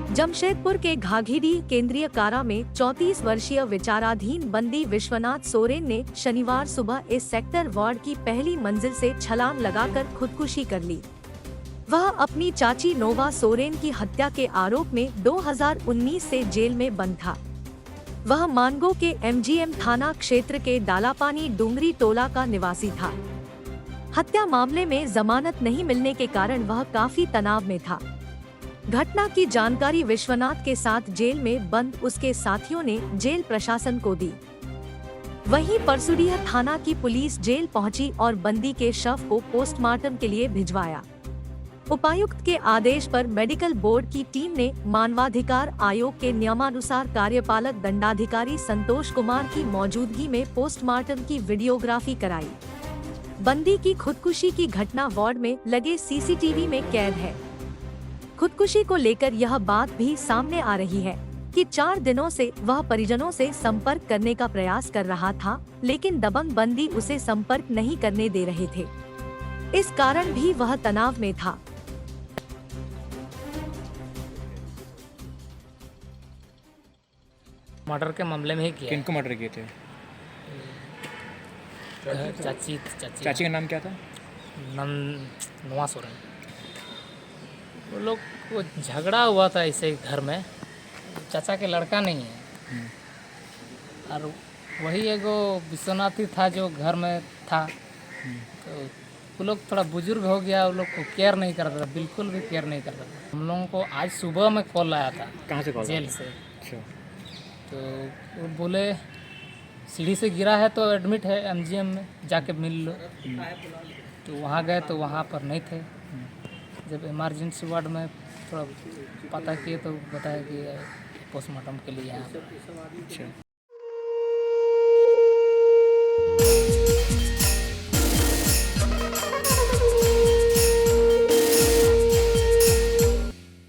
जमशेदपुर के घाघीडीह केंद्रीय कारा में 34 वर्षीय विचाराधीन बंदी विश्वनाथ सोरेन ने शनिवार सुबह इस सेक्टर वार्ड की पहली मंजिल से छलांग लगाकर खुदकुशी कर ली। वह अपनी चाची नोवा सोरेन की हत्या के आरोप में 2019 से जेल में बंद था। वह मानगो के एमजीएम थाना क्षेत्र के डालापानी डूंगरी टोला का निवासी था। हत्या मामले में जमानत नहीं मिलने के कारण वह काफी तनाव में था। घटना की जानकारी विश्वनाथ के साथ जेल में बंद उसके साथियों ने जेल प्रशासन को दी। वहीं परसुडीह थाना की पुलिस जेल पहुंची और बंदी के शव को पोस्टमार्टम के लिए भिजवाया। उपायुक्त के आदेश पर मेडिकल बोर्ड की टीम ने मानवाधिकार आयोग के नियमानुसार कार्यपालक दंडाधिकारी संतोष कुमार की मौजूदगी में पोस्टमार्टम की वीडियोग्राफी कराई। बंदी की खुदकुशी की घटना वार्ड में लगे सीसीटीवी में कैद है। खुदकुशी को लेकर यह बात भी सामने आ रही है कि 4 दिनों से वह परिजनों से संपर्क करने का प्रयास कर रहा था, लेकिन दबंग बंदी उसे संपर्क नहीं करने दे रहे थे। इस कारण भी वह तनाव में था। मर्डर के मामले में ही किया। किनको मर्डर किए थे? चाची चाची का नाम क्या था? नाम नोवा सोरेन। वो लोग को झगड़ा हुआ था ऐसे घर में। चाचा के लड़का नहीं है और वही एगो विश्वनाथ ही था जो घर में था। तो वो लोग थोड़ा बुजुर्ग हो गया, वो लोग को केयर नहीं करता था, बिल्कुल भी केयर नहीं करता था। हम लोगों को आज सुबह में कॉल आया था। कहाँ से कॉल? जेल से। अच्छा। तो वो बोले सीढ़ी से गिरा है तो एडमिट है एमजीएम में, जाके मिल लो। तो वहाँ गए तो वहाँ पर नहीं थे। जब इमरजेंसी वार्ड में थोड़ा पता किए तो बताया कि पोस्टमार्टम के लिए यहाँ। अच्छा।